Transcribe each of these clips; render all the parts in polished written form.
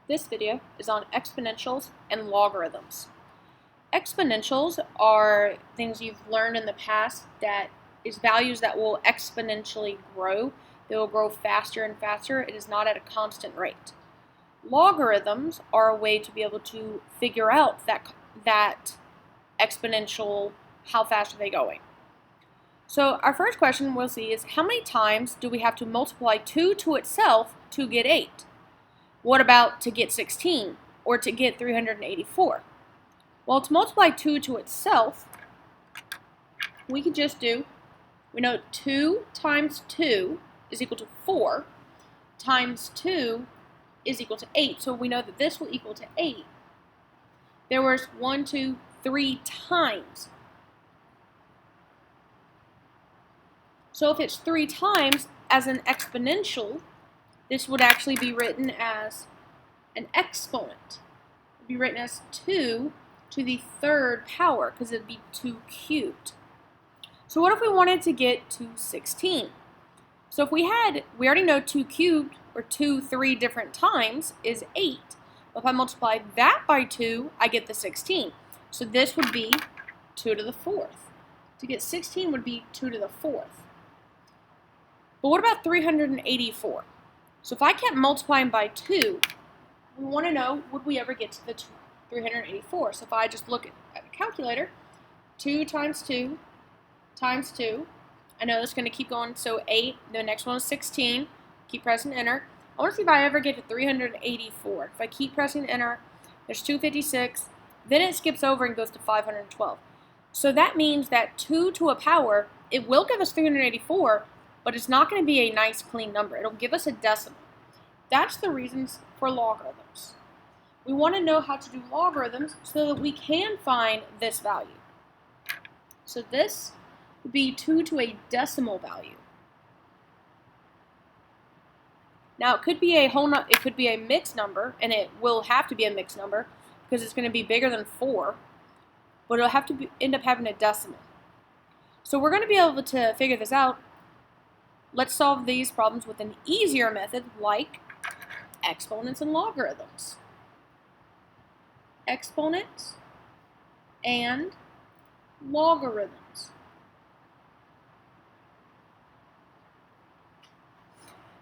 This video is on exponentials and logarithms. Exponentials are things you've learned in the past that is values that will exponentially grow. They will grow faster and faster. It is not at a constant rate. Logarithms are a way to be able to figure out that exponential, how fast are they going. So our first question we'll see is how many times do we have to multiply 2 to itself to get 8? What about to get 16 or to get 384? Well, to multiply 2 to itself, we can just do, we know 2 times 2 is equal to 4 times 2 is equal to 8. So we know that this will equal to 8. There was 1, 2, 3 times. So if it's 3 times as an exponential, this would actually be written as an exponent. It would be written as 2 to the third power because it would be 2 cubed. So what if we wanted to get to 16? So if we already know 2 cubed, or 2 3 different times, is 8. Well, if I multiply that by 2, I get the 16. So this would be 2 to the 4th. To get 16 would be 2 to the 4th. But what about 384? So if I kept multiplying by 2, we want to know, would we ever get to the 384? So if I just look at a calculator, 2 times 2 times 2, I know it's going to keep going, so 8, the next one is 16, keep pressing enter. I want to see if I ever get to 384. If I keep pressing enter, there's 256, then it skips over and goes to 512. So that means that 2 to a power, it will give us 384, but it's not going to be a nice clean number. It'll give us a decimal. That's the reasons for logarithms. We want to know how to do logarithms so that we can find this value. So this would be 2 to a decimal value. Now it could be it could be a mixed number, and it will have to be a mixed number because it's going to be bigger than 4, but it'll have to end up having a decimal. So we're going to be able to figure this out. Let's solve these problems with an easier method like exponents and logarithms. Exponents and logarithms.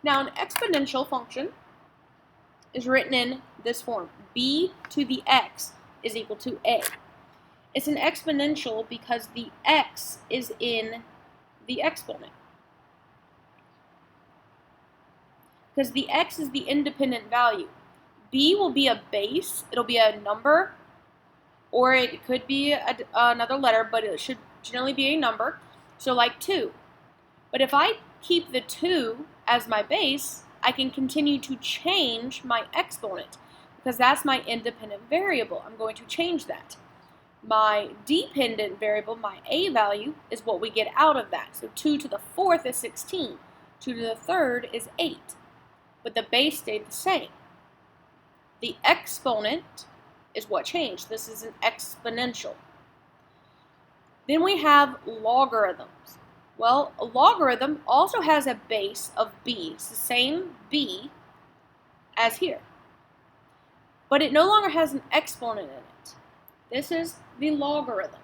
Now an exponential function is written in this form. B to the x is equal to a. It's an exponential because the x is in the exponent. Because the x is the independent value. B will be a base, it'll be a number, or it could be another letter, but it should generally be a number, so like 2. But if I keep the 2 as my base, I can continue to change my exponent, because that's my independent variable. I'm going to change that. My dependent variable, my a value, is what we get out of that. So 2 to the 4th is 16, 2 to the 3rd is 8. But the base stayed the same. The exponent is what changed. This is an exponential. Then we have logarithms. Well, a logarithm also has a base of b. It's the same b as here. But it no longer has an exponent in it. This is the logarithm.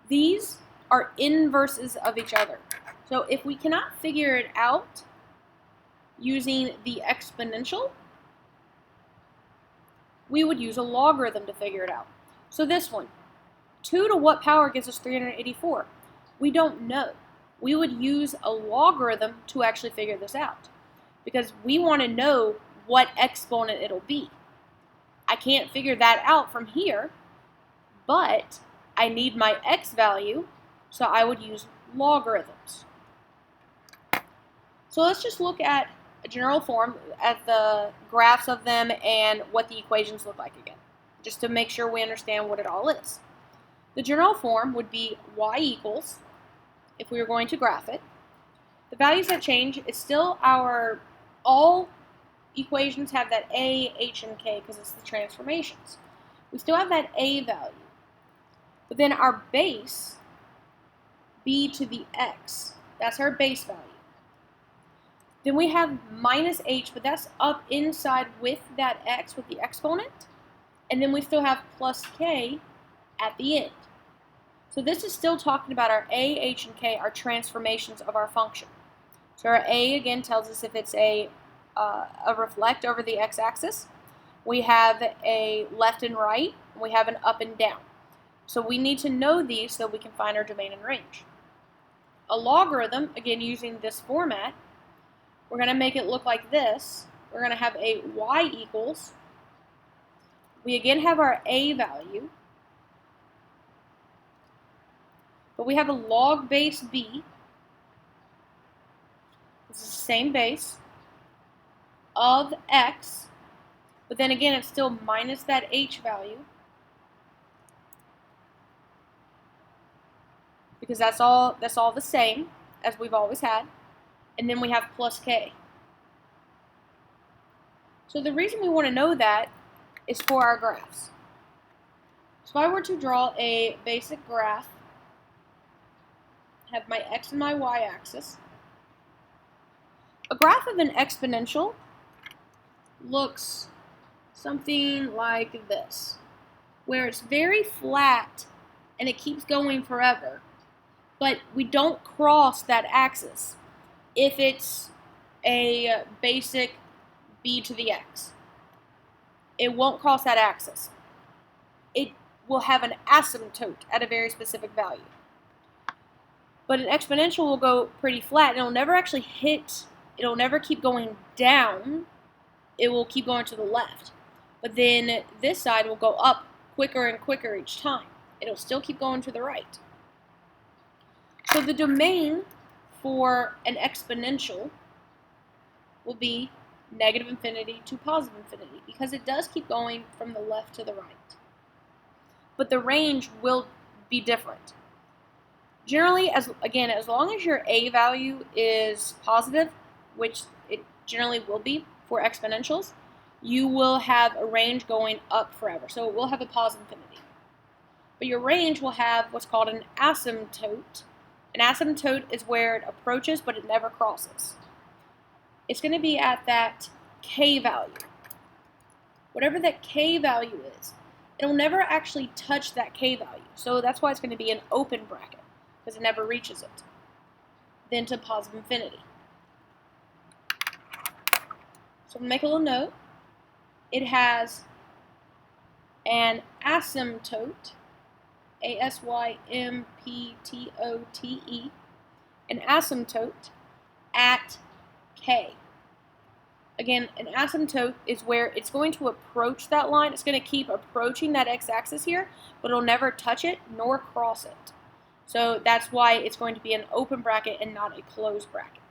These are inverses of each other. So if we cannot figure it out using the exponential, we would use a logarithm to figure it out. So this one, 2 to what power gives us 384? We don't know. We would use a logarithm to actually figure this out because we want to know what exponent it'll be. I can't figure that out from here, but I need my x value, so I would use logarithms. So let's just look at a general form, at the graphs of them and what the equations look like again, just to make sure we understand what it all is. The general form would be y equals, if we were going to graph it. The values that change is still all equations have that a, h, and k because it's the transformations. We still have that a value. But then our base, b to the x, that's our base value. Then we have minus h, but that's up inside with that x, with the exponent. And then we still have plus k at the end. So this is still talking about our a, h, and k, our transformations of our function. So our a, again, tells us if it's a reflect over the x-axis. We have a left and right, and we have an up and down. So we need to know these so we can find our domain and range. A logarithm, again, using this format, we're going to make it look like this. We're going to have a y equals. We again have our a value, but we have a log base b. This is the same base of x, but then again it's still minus that h value because that's all the same as we've always had. And then we have plus k. So the reason we want to know that is for our graphs. So if I were to draw a basic graph, have my x and my y axis, a graph of an exponential looks something like this, where it's very flat and it keeps going forever, but we don't cross that axis if it's a basic b to the x. It won't cross that axis. It will have an asymptote at a very specific value. But an exponential will go pretty flat. It'll never actually hit, it'll never keep going down. It will keep going to the left. But then this side will go up quicker and quicker each time. It'll still keep going to the right. So the domain for an exponential will be negative infinity to positive infinity because it does keep going from the left to the right. But the range will be different. Generally, as long as your a value is positive, which it generally will be for exponentials, you will have a range going up forever. So it will have a positive infinity. But your range will have what's called an asymptote. An asymptote is where it approaches, but it never crosses. It's going to be at that k value. Whatever that k value is, it'll never actually touch that k value. So that's why it's going to be an open bracket, because it never reaches it. Then to positive infinity. So I'm going to make a little note. It has an asymptote, asymptote, an asymptote at k. Again, an asymptote is where it's going to approach that line. It's going to keep approaching that x-axis here, but it'll never touch it nor cross it. So that's why it's going to be an open bracket and not a closed bracket.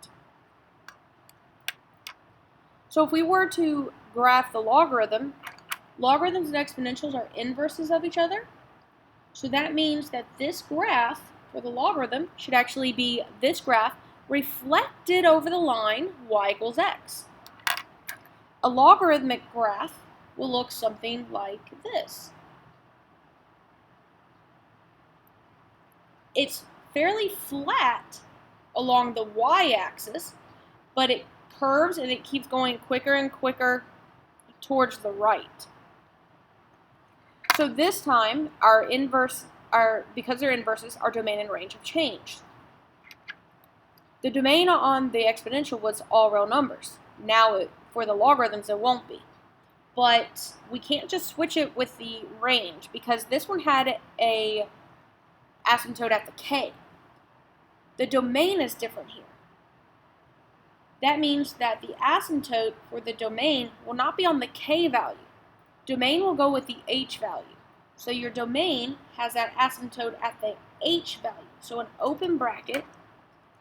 So if we were to graph the logarithm, logarithms and exponentials are inverses of each other. So that means that this graph for the logarithm should actually be this graph reflected over the line y equals x. A logarithmic graph will look something like this. It's fairly flat along the y-axis, but it curves and it keeps going quicker and quicker towards the right. So this time, because they're inverses, our domain and range have changed. The domain on the exponential was all real numbers. Now, for the logarithms, it won't be. But we can't just switch it with the range, because this one had a asymptote at the k. The domain is different here. That means that the asymptote for the domain will not be on the k value. Domain will go with the h value. So your domain has that asymptote at the h value. So an open bracket,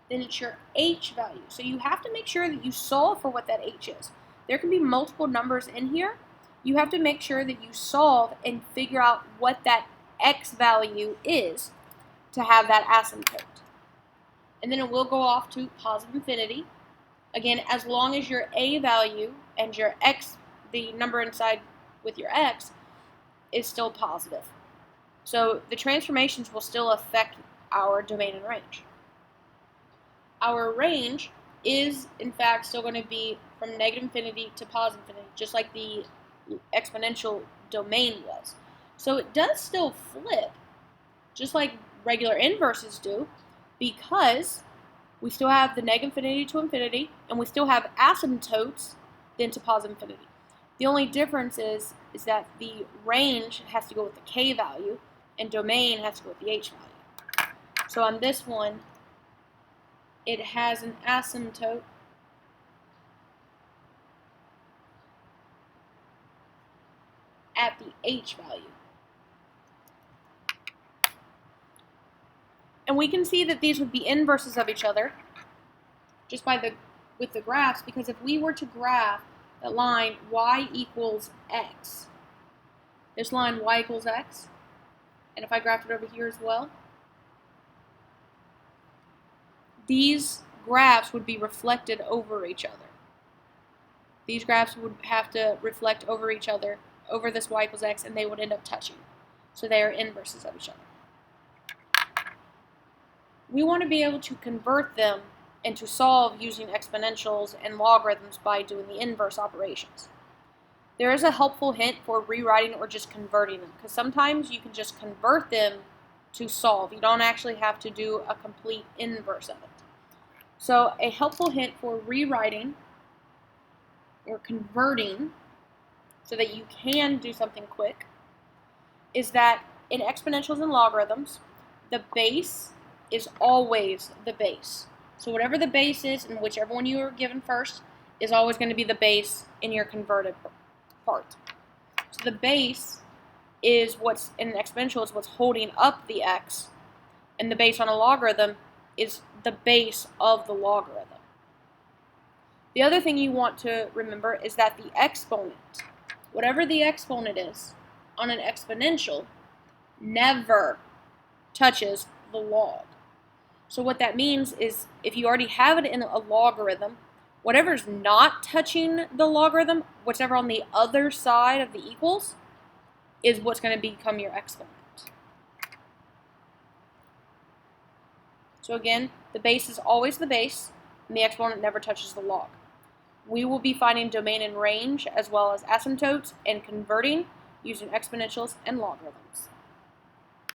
then it's your h value. So you have to make sure that you solve for what that h is. There can be multiple numbers in here. You have to make sure that you solve and figure out what that x value is to have that asymptote. And then it will go off to positive infinity. Again, as long as your a value and your x, the number inside with your x, is still positive. So the transformations will still affect our domain and range. Our range is, in fact, still going to be from negative infinity to positive infinity, just like the exponential domain was. So it does still flip, just like regular inverses do, because we still have the negative infinity to infinity, and we still have asymptotes then to positive infinity. The only difference is that the range has to go with the k value, and domain has to go with the h value. So on this one, it has an asymptote at the h value. And we can see that these would be inverses of each other just with the graphs, because if we were to graph the line y equals x, this line y equals x, and if I graphed it over here as well, these graphs would be reflected over each other. These graphs would have to reflect over each other, over this y equals x, and they would end up touching. So they are inverses of each other. We want to be able to convert them and to solve using exponentials and logarithms by doing the inverse operations. There is a helpful hint for rewriting or just converting them, because sometimes you can just convert them to solve. You don't actually have to do a complete inverse of it. So a helpful hint for rewriting or converting so that you can do something quick is that in exponentials and logarithms, the base is always the base. So whatever the base is, and whichever one you are given first, is always going to be the base in your converted part. So the base is what's in an exponential is what's holding up the x, and the base on a logarithm is the base of the logarithm. The other thing you want to remember is that the exponent, whatever the exponent is on an exponential, never touches the log. So what that means is if you already have it in a logarithm, whatever's not touching the logarithm, whatever on the other side of the equals, is what's going to become your exponent. So again, the base is always the base, and the exponent never touches the log. We will be finding domain and range as well as asymptotes and converting using exponentials and logarithms.